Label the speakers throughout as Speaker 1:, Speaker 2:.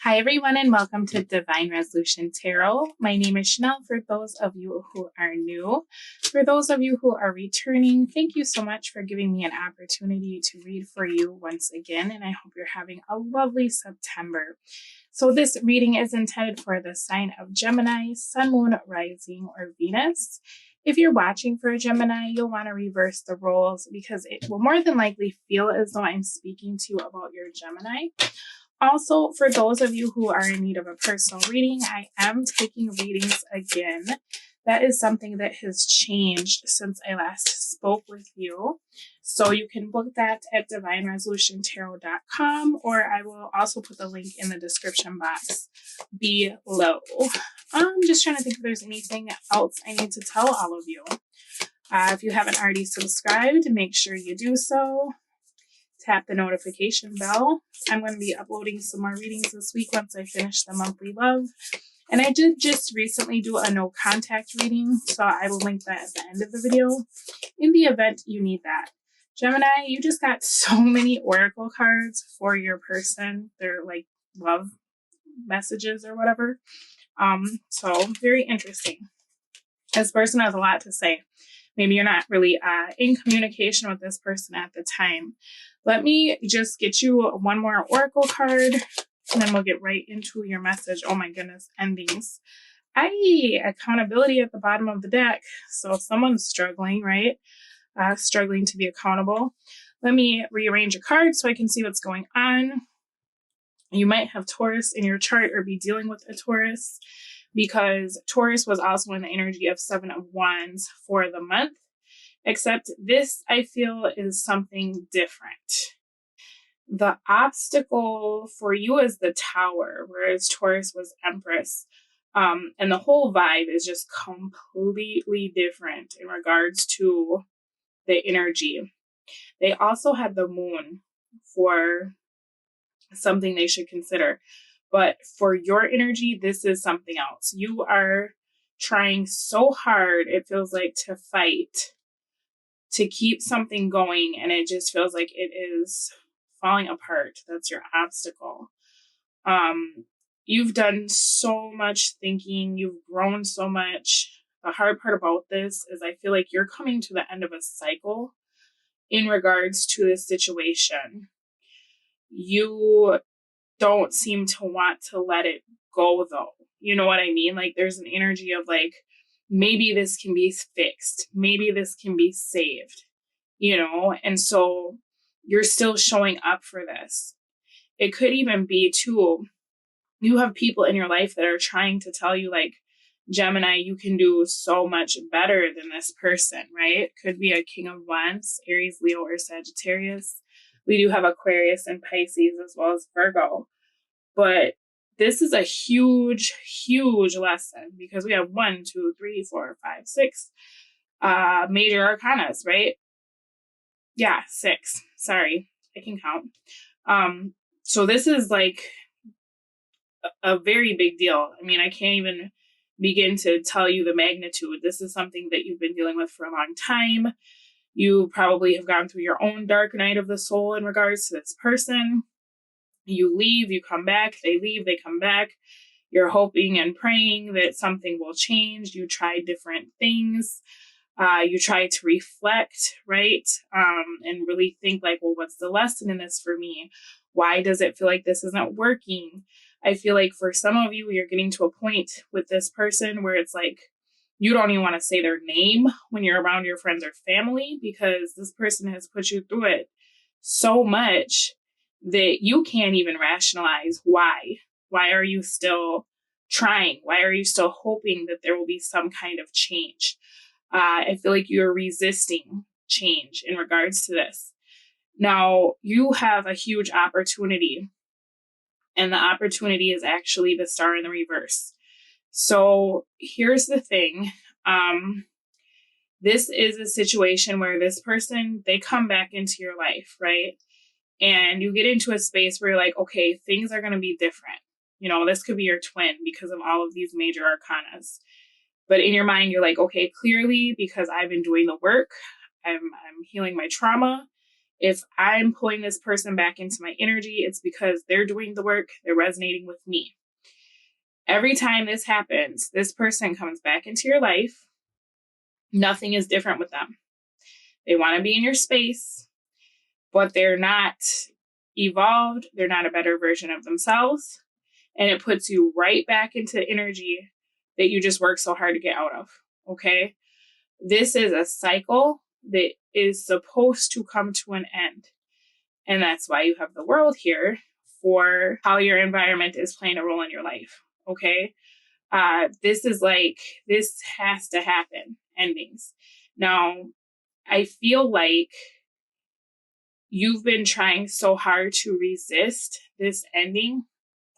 Speaker 1: Hi, everyone, and welcome to Divine Resolution Tarot. My name is Chanel. For those of you who are new, for those of you who are returning, thank you so much for giving me an opportunity to read for you once again, and I hope you're having a lovely September. So this reading is intended for the sign of Gemini, Sun, Moon, Rising, or Venus. If you're watching for a Gemini, you'll want to reverse the roles because it will more than likely feel as though I'm speaking to you about your Gemini. Also, for those of you who are in need of a personal reading, I am taking readings again. That is something that has changed since I last spoke with you. So you can book that at divineresolutiontarot.com, or I will also put the link in the description box below. I'm just trying to think if there's anything else I need to tell all of you. If you haven't already subscribed, make sure you do so. Tap the notification bell. I'm going to be uploading some more readings this week once I finish the monthly love. And I did just recently do a no contact reading, so I will link that at the end of the video in the event you need that. Gemini, you just got so many oracle cards for your person. They're like love messages or whatever. So very interesting. This person has a lot to say. Maybe you're not really in communication with this person at the time. Let me just get you one more oracle card, and then we'll get right into your message. Oh my goodness, endings. Accountability at the bottom of the deck. So someone's struggling, right? Struggling to be accountable. Let me rearrange a card so I can see what's going on. You might have Taurus in your chart or be dealing with a Taurus, because Taurus was also in the energy of Seven of Wands for the month. Except this, I feel, is something different. The obstacle for you is the Tower, whereas Taurus was Empress. And the whole vibe is just completely different in regards to the energy. They also had the Moon for something they should consider. But for your energy, this is something else. You are trying so hard, it feels like, to fight, to keep something going, and it just feels like it is falling apart. That's your obstacle. You've done so much thinking. You've grown so much. The hard part about this is I feel like you're coming to the end of a cycle in regards to this situation. You don't seem to want to let it go, though. You know what I mean? Like, there's an energy of like, maybe this can be fixed. Maybe this can be saved, And so you're still showing up for this. It could even be, too, you have people in your life that are trying to tell you, like, Gemini, you can do so much better than this person, right? Could be a King of Wands, Aries, Leo, or Sagittarius. We do have Aquarius and Pisces as well as Virgo. But this is a huge, huge lesson because we have 1, 2, 3, 4, 5, 6 major arcanas, right? Yeah, 6. Sorry, I can count. So this is like a very big deal. I mean, I can't even begin to tell you the magnitude. This is something that you've been dealing with for a long time. You probably have gone through your own dark night of the soul in regards to this person. You leave, you come back, they leave, they come back. You're hoping and praying that something will change. You try different things. You try to reflect, right? And really think like, well, what's the lesson in this for me? Why does it feel like this isn't working? I feel like for some of you, you're getting to a point with this person where it's like, you don't even want to say their name when you're around your friends or family because this person has put you through it so much that you can't even rationalize why. Why are you still trying? Why are you still hoping that there will be some kind of change? I feel like you're resisting change in regards to this. Now, you have a huge opportunity, and the opportunity is actually the Star in the reverse. So here's the thing. This is a situation where this person, they come back into your life, right? And you get into a space where you're like, okay, things are going to be different. This could be your twin because of all of these major arcanas. But in your mind, you're like, okay, clearly, because I've been doing the work, I'm healing my trauma, If I'm pulling this person back into my energy, it's because they're doing the work, they're resonating with me. Every time this happens, this person comes back into your life. Nothing is different with them. They want to be in your space, but they're not evolved. They're not a better version of themselves. And it puts you right back into energy that you just worked so hard to get out of. Okay. This is a cycle that is supposed to come to an end. And that's why you have the world here for how your environment is playing a role in your life. Okay. This has to happen, endings. Now, I feel like you've been trying so hard to resist this ending,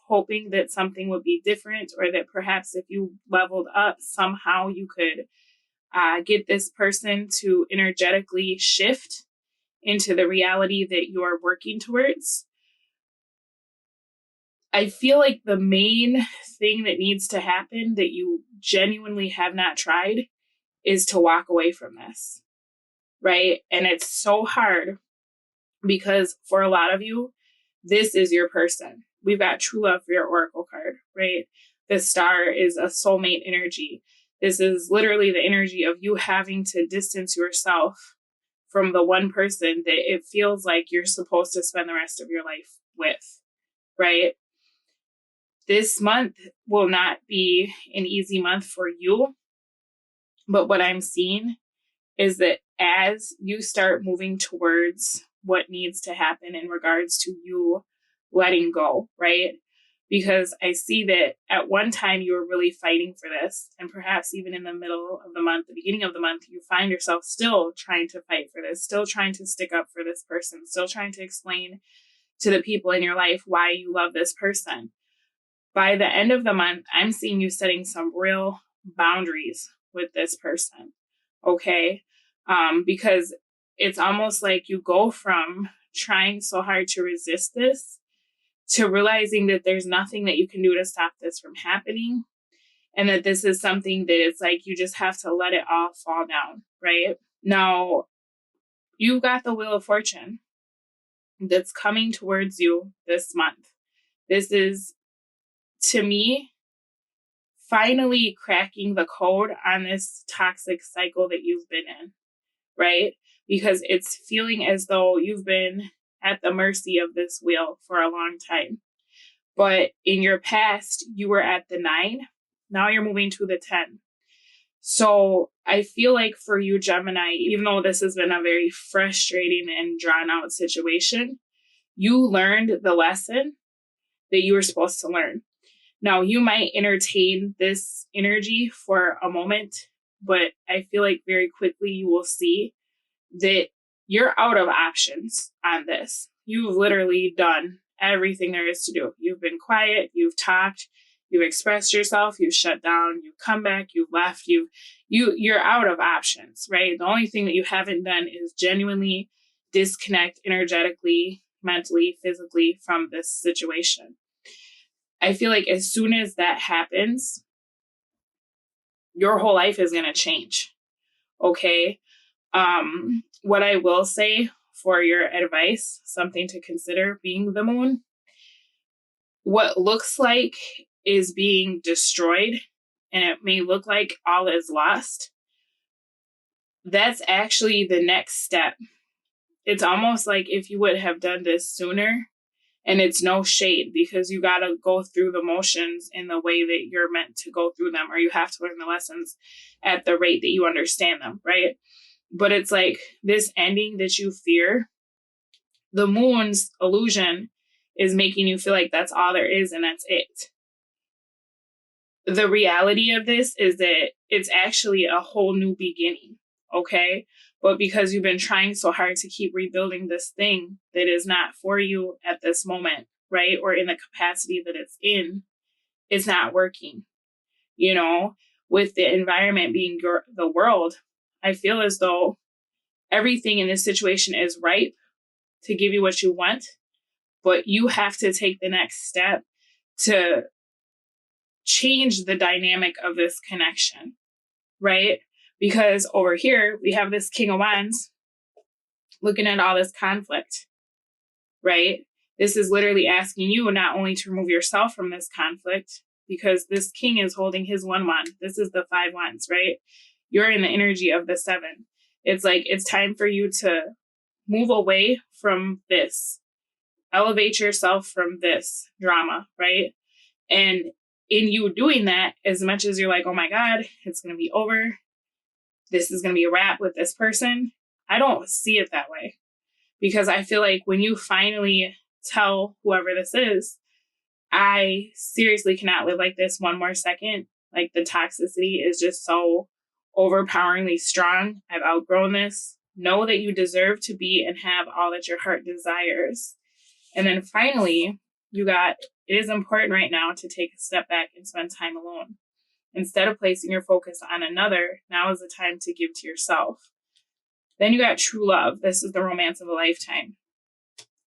Speaker 1: hoping that something would be different, or that perhaps if you leveled up, somehow you could get this person to energetically shift into the reality that you are working towards. I feel like the main thing that needs to happen that you genuinely have not tried is to walk away from this, right? And it's so hard because for a lot of you, this is your person. We've got true love for your oracle card, right? The star is a soulmate energy. This is literally the energy of you having to distance yourself from the one person that it feels like you're supposed to spend the rest of your life with, right? This month will not be an easy month for you. But what I'm seeing is that as you start moving towards what needs to happen in regards to you letting go, right? Because I see that at one time you were really fighting for this, and perhaps even in the middle of the month, the beginning of the month, you find yourself still trying to fight for this, still trying to stick up for this person, still trying to explain to the people in your life why you love this person. By the end of the month, I'm seeing you setting some real boundaries with this person, okay? Because it's almost like you go from trying so hard to resist this to realizing that there's nothing that you can do to stop this from happening, and that this is something that it's like you just have to let it all fall down, right? Now, you've got the Wheel of Fortune that's coming towards you this month. This is, to me, finally cracking the code on this toxic cycle that you've been in, right? Because it's feeling as though you've been at the mercy of this wheel for a long time. But in your past, you were at the 9. Now you're moving to the 10. So I feel like for you, Gemini, even though this has been a very frustrating and drawn out situation, you learned the lesson that you were supposed to learn. Now, you might entertain this energy for a moment, but I feel like very quickly you will see that you're out of options on this. You've literally done everything there is to do. You've been quiet, you've talked, you've expressed yourself, you've shut down, you've come back, you've left, you're out of options, right? The only thing that you haven't done is genuinely disconnect energetically, mentally, physically from this situation. I feel like as soon as that happens, your whole life is going to change. Okay. What I will say for your advice, something to consider being the moon, what looks like is being destroyed, and it may look like all is lost. That's actually the next step. It's almost like if you would have done this sooner. And it's no shade because you got to go through the motions in the way that you're meant to go through them, or you have to learn the lessons at the rate that you understand them, right? But it's like this ending that you fear, the moon's illusion is making you feel like that's all there is and that's it. The reality of this is that it's actually a whole new beginning, okay? But because you've been trying so hard to keep rebuilding this thing that is not for you at this moment, right? Or in the capacity that it's not working. You know, with the environment being the world, I feel as though everything in this situation is ripe to give you what you want, but you have to take the next step to change the dynamic of this connection, right? Because over here, we have this King of Wands looking at all this conflict, right? This is literally asking you not only to remove yourself from this conflict, because this king is holding his 1 wand. This is the 5 wands, right? You're in the energy of the 7. It's like, it's time for you to move away from this, elevate yourself from this drama, right? And in you doing that, as much as you're like, oh my God, it's going to be over, this is going to be a wrap with this person, I don't see it that way. Because I feel like when you finally tell whoever this is, I seriously cannot live like this one more second. Like, the toxicity is just so overpoweringly strong. I've outgrown this. Know that you deserve to be and have all that your heart desires. And then finally, it is important right now to take a step back and spend time alone. Instead of placing your focus on another, now is the time to give to yourself. Then you got true love. This is the romance of a lifetime.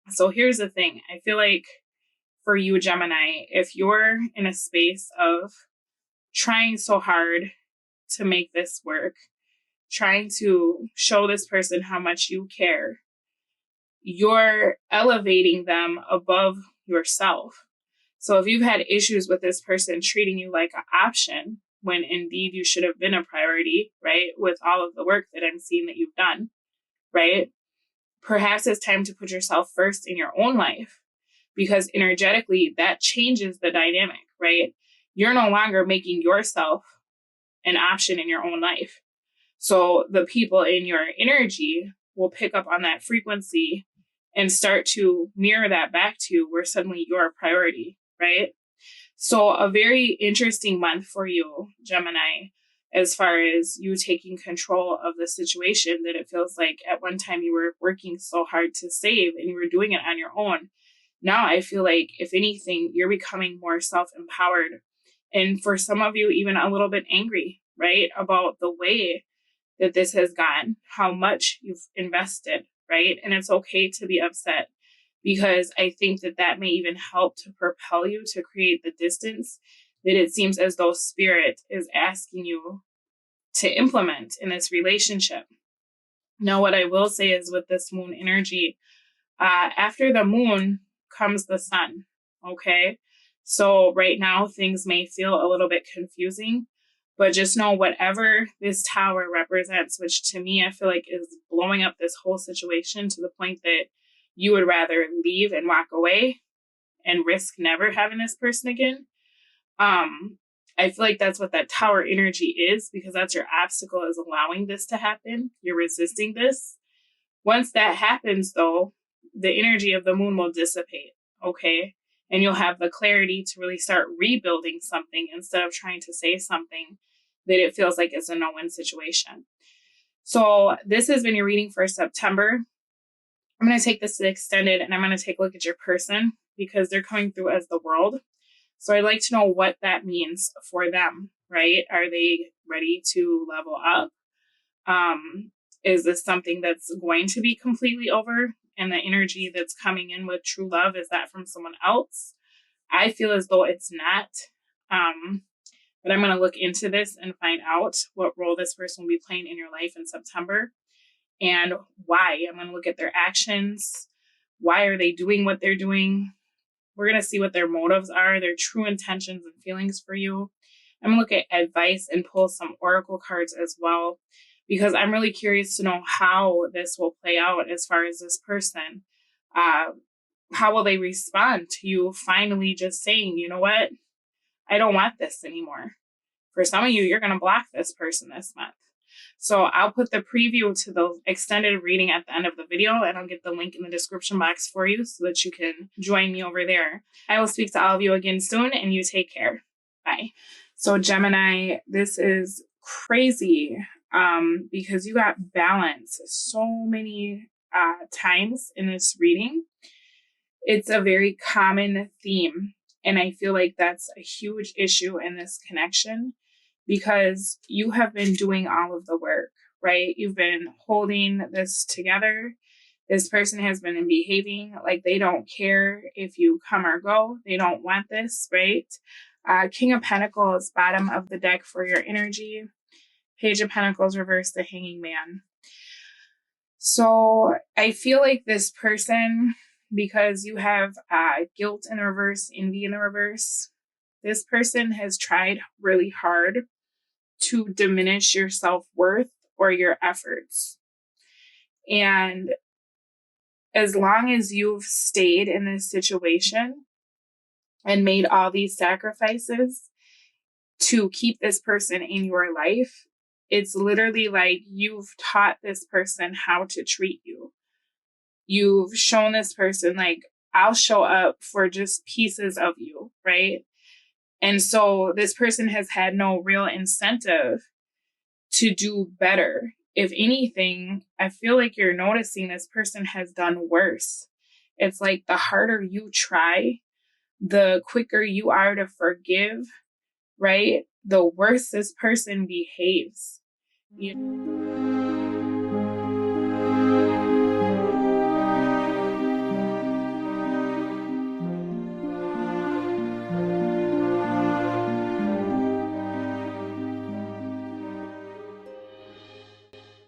Speaker 1: So here's the thing. I feel like for you, Gemini, if you're in a space of trying so hard to make this work, trying to show this person how much you care, you're elevating them above yourself. So if you've had issues with this person treating you like an option, when indeed you should have been a priority, right? With all of the work that I'm seeing that you've done, right? Perhaps it's time to put yourself first in your own life, because energetically that changes the dynamic, right? You're no longer making yourself an option in your own life. So the people in your energy will pick up on that frequency and start to mirror that back to you, where suddenly you're a priority, right? So a very interesting month for you, Gemini, as far as you taking control of the situation that it feels like at one time you were working so hard to save and you were doing it on your own. Now I feel like, if anything, you're becoming more self-empowered. And for some of you, even a little bit angry, right? About the way that this has gone, how much you've invested, right? And it's okay to be upset, because I think that that may even help to propel you to create the distance that it seems as though spirit is asking you to implement in this relationship. Now, what I will say is, with this moon energy, after the moon comes the sun, okay? So right now things may feel a little bit confusing, but just know whatever this tower represents, which to me I feel like is blowing up this whole situation to the point that you would rather leave and walk away and risk never having this person again. I feel like that's what that tower energy is, because that's your obstacle, is allowing this to happen. You're resisting this. Once that happens, though, the energy of the moon will dissipate, okay? And you'll have the clarity to really start rebuilding something instead of trying to say something that it feels like it's a no-win situation. So this has been your reading for September. I'm going to take this extended, and I'm going to take a look at your person, because they're coming through as the world. So I'd like to know what that means for them, right? Are they ready to level up? Is this something that's going to be completely over? And the energy that's coming in with true love, is that from someone else? I feel as though it's not. But I'm going to look into this and find out what role this person will be playing in your life in September, and why. I'm going to look at their actions. Why are they doing what they're doing? We're going to see what their motives are, their true intentions and feelings for you. I'm going to look at advice and pull some oracle cards as well, because I'm really curious to know how this will play out as far as this person. How will they respond to you finally just saying, you know what? I don't want this anymore. For some of you, you're going to block this person this month. So I'll put the preview to the extended reading at the end of the video, and I'll get the link in the description box for you so that you can join me over there. I will speak to all of you again soon, and you take care. Bye. So Gemini, this is crazy because you got balance so many times in this reading. It's a very common theme, and I feel like that's a huge issue in this connection, because you have been doing all of the work, right? You've been holding this together. This person has been behaving like they don't care if you come or go. They don't want this, right? King of Pentacles, bottom of the deck for your energy. Page of Pentacles, reverse, the Hanging Man. So I feel like this person, because you have guilt in the reverse, envy in the reverse, this person has tried really hard to diminish your self-worth or your efforts. And as long as you've stayed in this situation and made all these sacrifices to keep this person in your life, it's literally like you've taught this person how to treat you. You've shown this person, like, I'll show up for just pieces of you, right? And so this person has had no real incentive to do better. If anything, I feel like you're noticing this person has done worse. It's like the harder you try, the quicker you are to forgive, right? The worse this person behaves. You know?